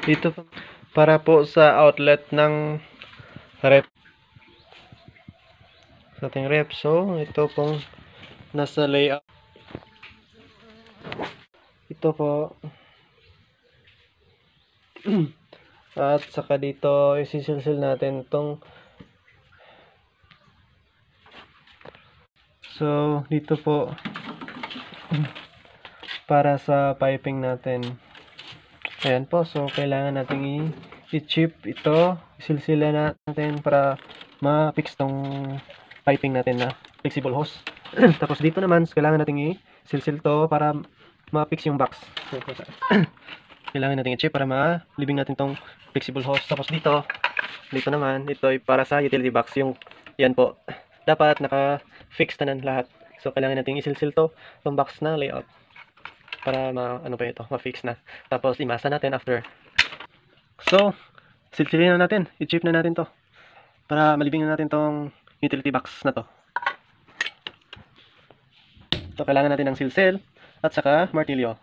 Dito para po sa outlet ng rep. Sa ating rep. So, ito pong nasa layout. Ito po. At saka dito isisilsil natin itong. So, dito po para sa piping natin. Ayan po. So, kailangan natin i-chip ito. Isilsila natin para ma-fix tong piping natin na flexible hose. Tapos dito naman, kailangan natin i-silsil to para ma-fix yung box. So, kailangan natin i-chip para ma-libing natin tong flexible hose. Tapos dito naman, ito ay para sa utility box. Yung, yan po. Dapat naka-fix na lahat. So, kailangan natin isilsil to, tong box na layout. Para ma-fix na. Tapos, imasa natin after. So, silsilin na natin. I-chip na natin to. Para malibing na natin tong utility box na to. So, kailangan natin ng silsil at saka martilyo.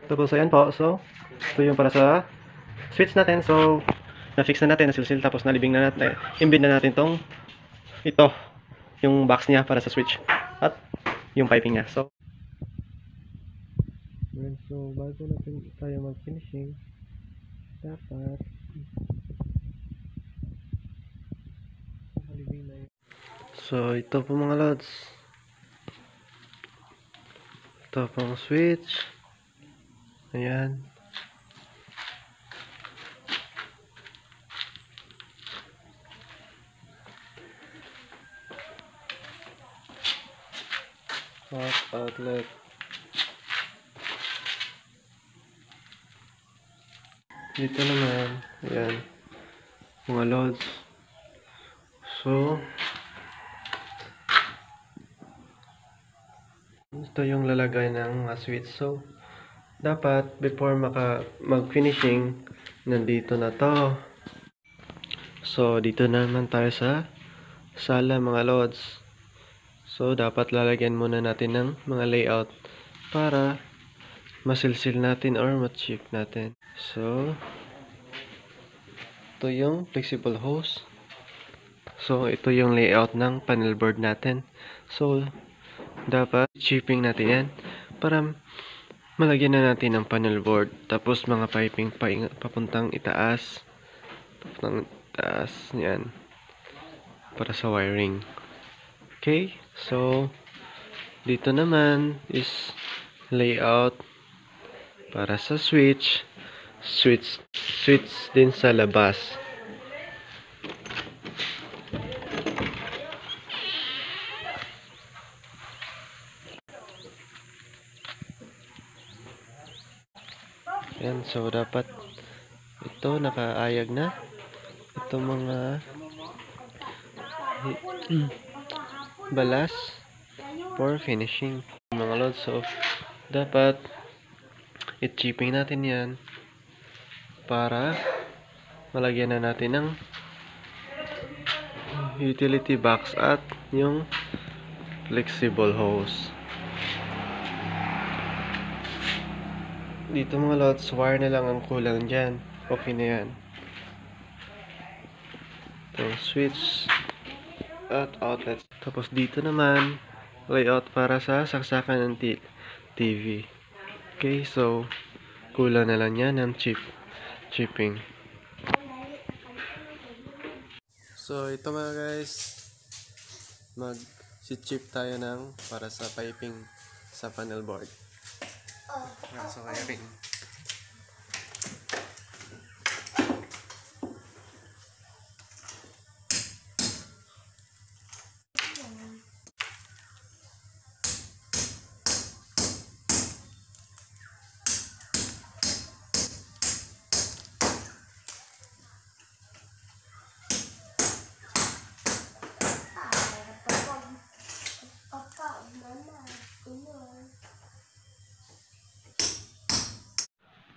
Tapos ayan po. So, ito yung para sa switch natin. So, na-fix na natin, nasilsil, tapos nalibing na natin, imbid na natin tong ito, yung box niya para sa switch at yung piping niya. So, bago natin tayo mag-finishing, dapat nalibing na yun. So, ito po mga lods. Ito pong switch. Ayan. Outlet. Dito naman, ayan, mga loads. So, ito yung lalagay ng switch. So, dapat before mag-finishing, nandito na to. So, dito naman tayo sa sala mga loads. So, dapat lalagyan muna natin ng mga layout para masilsil natin or ma-chip natin. So, ito yung flexible hose. So, ito yung layout ng panel board natin. So, dapat chipping natin yan para malagyan na natin ng panel board. Tapos, mga piping papuntang itaas. Papuntang itaas. Yan. Para sa wiring. Okay. So, dito naman is layout para sa switch. Switch din sa labas. Yan, so dapat ito nakaayag na. Ito mga balas for finishing mga lods. So dapat i-chipping natin yan para malagyan na natin ng utility box at yung flexible hose. Dito mga lods, wire na lang ang kulang dyan. Okay na yan. Ito, switch at outlet. Tapos dito naman, layout para sa saksakan ng TV. Okay, so kulang na lang yan ng chipping. So ito mga guys, mag-chip tayo ng para sa piping sa panel board. Para sa wiring.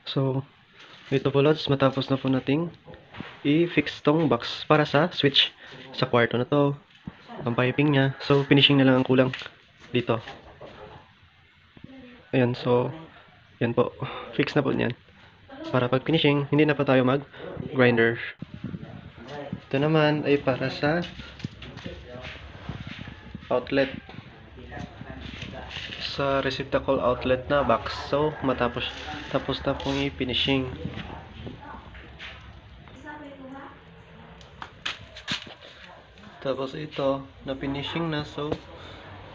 So, ito po lods, matapos na po nating i-fix tong box para sa switch sa kwarto na to. Ang piping niya. So, finishing na lang ang kulang dito. Ayan, so, yan po. Fix na po niyan. Para pag finishing, hindi na pa tayo mag-grinder. Ito naman ay para sa outlet. Sa receptacle outlet na box. So, tapos na pong i-finishing. Tapos ito, na finishing na. So,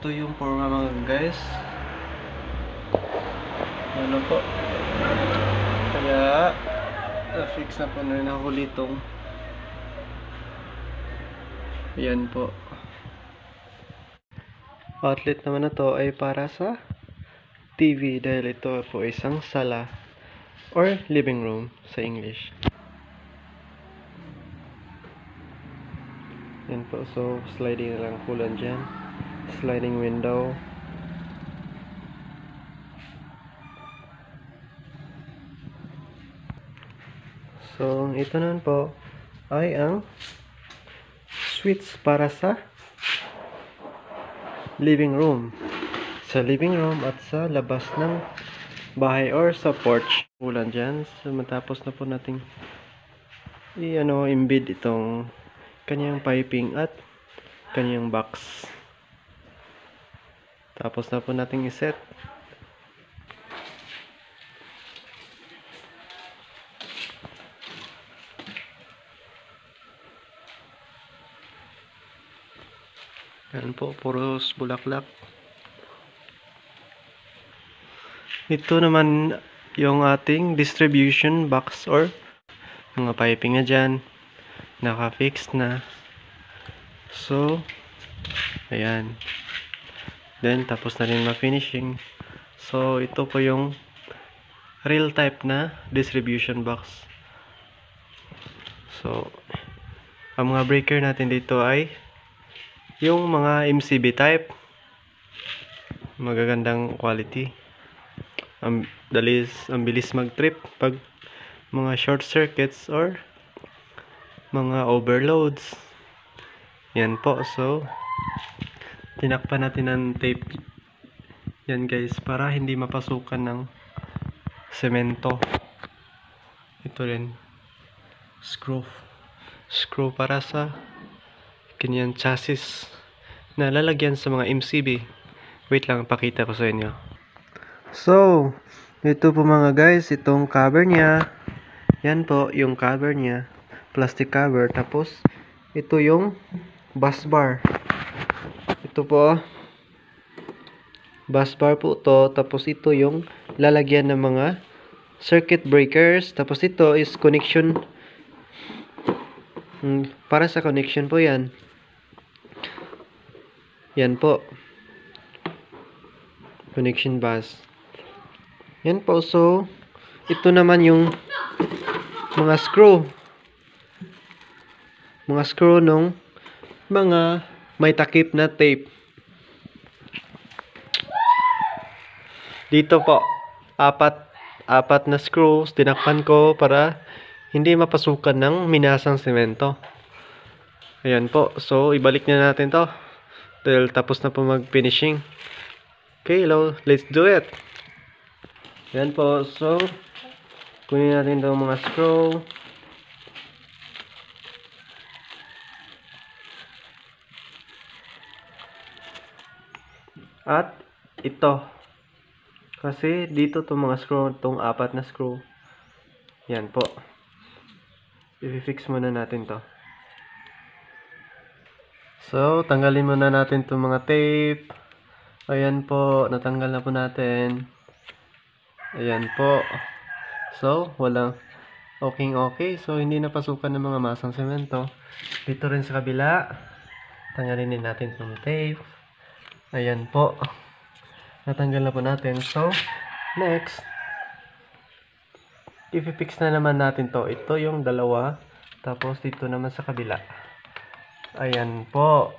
ito yung forma mga guys. Ano po? Kaya, na-fix na po na nahuli itong. Yan po. Outlet naman na to ay para sa TV dahil ito po isang sala or living room sa English. Yan po, so sliding na lang kulan dyan. Sliding window. So, ito naman po ay ang switch para sa living room. Sa living room at sa labas ng bahay or sa porch. Kulan dyan. So, matapos na po nating embed itong kanyang piping at kanyang box. Tapos na po nating iset. Yan po, puros bulaklak. Ito naman yung ating distribution box or mga piping na dyan. Naka-fix na. So, ayan. Then, tapos na rin ma-finishing. So, ito po yung real type na distribution box. So, ang mga breaker natin dito ay yung mga MCB type. Magagandang quality. Ang bilis mag-trip pag mga short circuits or mga overloads. Yan po. So, tinakpan natin ng tape. Yan guys, para hindi mapasukan ng semento. Ito rin. Screw para sa kanyang chassis na lalagyan sa mga MCB. Wait lang, pakita ko sa inyo. So, ito po mga guys, itong cover niya. Yan po, yung cover niya. Plastic cover. Tapos, ito yung bus bar. Ito po. Bus bar po to. Tapos, ito yung lalagyan ng mga circuit breakers. Tapos, ito is connection. Para sa connection po yan. Yan po. Connection bus. Yan po. So, ito naman yung mga screw. Mga screw nung mga may takip na tape. Dito po, apat na screws. Tinakpan ko para hindi mapasukan ng minasang semento. Ayan po. So, ibalik na natin to. Dahil tapos na po mag-finishing. Okay, let's do it. Ayan po. So, kunin natin itong mga screw. At ito. Kasi dito itong mga screw, itong apat na screw. Yan po. I-fix muna natin to. So, tanggalin muna natin itong mga tape. Ayan po, natanggal na po natin. Ayan po. So, walang okay. So, hindi napasukan ng mga masang semento. Dito rin sa kabila. Tanggalin din natin itong tape. Ayan po. Natanggal na po natin. So, next. I-fix na naman natin to. Ito yung dalawa. Tapos, dito naman sa kabila. Ayan po.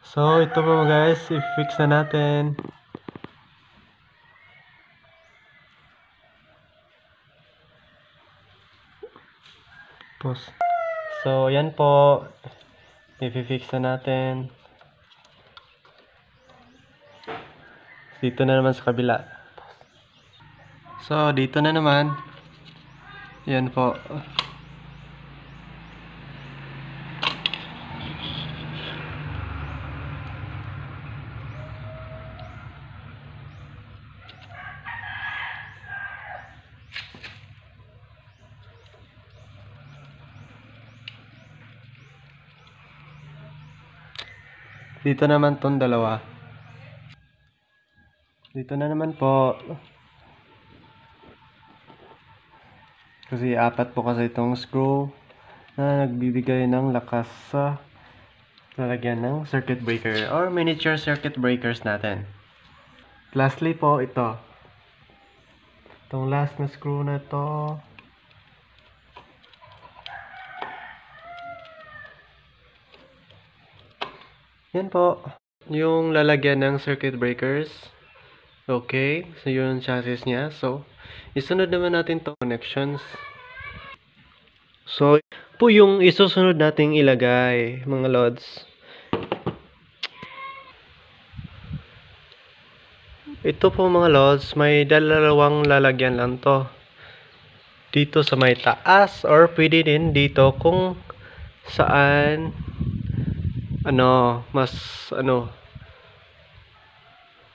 So, ito po guys. I-fix na natin. Pause. So, yan po. I-fix na natin. Dito na naman sa kabila. So, dito na naman. Yan po. Dito naman tong dalawa. Dito na naman po. Kasi apat po kasi itong screw na nagbibigay ng lakas sa lalagyan ng circuit breaker or miniature circuit breakers natin. Lastly po, ito. Itong last na screw na ito. Yan po. Yung lalagyan ng circuit breakers. Okay. So, yun yung chassis niya. So, isunod naman natin to connections. So, po yung isusunod nating ilagay, mga lods. Ito po mga lods, may dalawang lalagyan lang to. Dito sa may taas or pwede din dito kung saan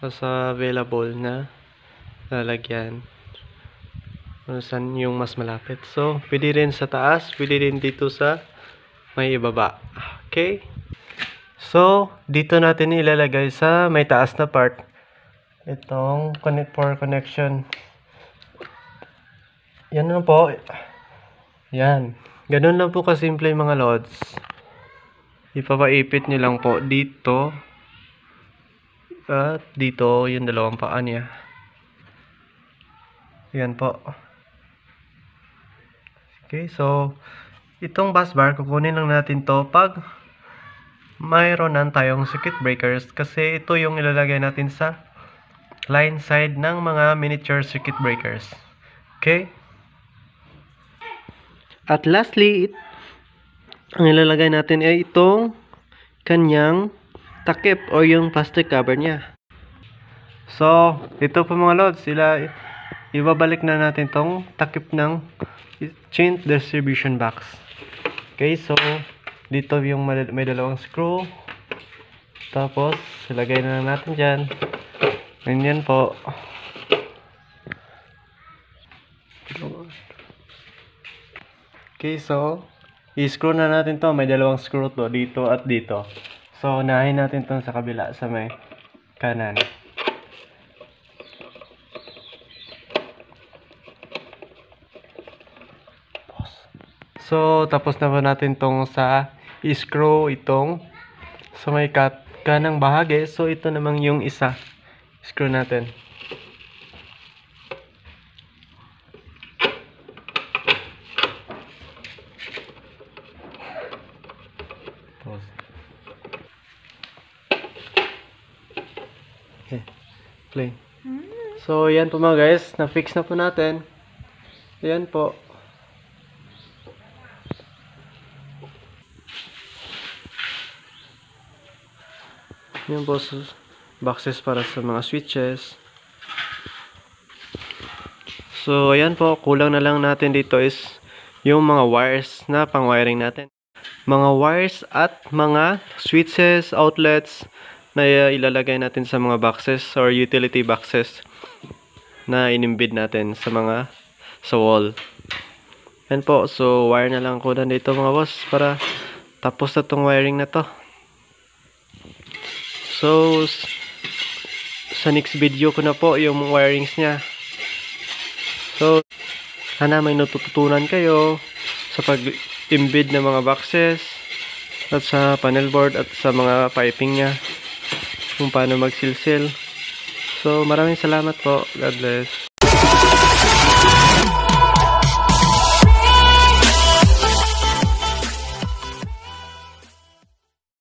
mas available na lalagyan. Saan yung mas malapit. So, pwede rin sa taas, pwede rin dito sa may ibaba. Okay? So, dito natin ilalagay sa may taas na part itong for connection. Yan lang po. Yan. Ganun lang po kasimple mga lods. Ipapaipit nyo lang po dito at dito yung dalawang paa niya. Yan po. Okay, so itong bus bar, kukunin lang natin to pag mayroon na tayong circuit breakers kasi ito yung ilalagay natin sa line side ng mga miniature circuit breakers. Okay? At lastly, ang ilalagay natin ay itong kanyang takip o yung plastic cover niya. So, ito po mga lods, ibabalik na natin tong takip ng chain distribution box. Okay, so dito yung may dalawang screw. Tapos, ilagay na natin dyan. Ganyan po. Okay, so i-screw na natin to. May dalawang screw to dito at dito. So, unahin natin to sa kabila sa may kanan. So, tapos na po natin tong sa i-screw itong sa may kanang bahagi. So, ito namang yung isa. Screw natin. Okay. Play. So, yan po mga guys. Na-fix na po natin. Yan po. Yan po. Boxes para sa mga switches. So, ayan po. Kulang na lang natin dito is yung mga wires na pang-wiring natin. Mga wires at mga switches, outlets na ilalagay natin sa mga boxes or utility boxes na inimbid natin sa wall. Yan po. So, wire na lang kunan dito mga boss para tapos na tong wiring na to. So, sa next video ko na po yung wirings niya. So, sana may natututunan kayo sa pag-embed ng mga boxes at sa panel board at sa mga piping niya kung paano magsilsil. So, maraming salamat po. God bless.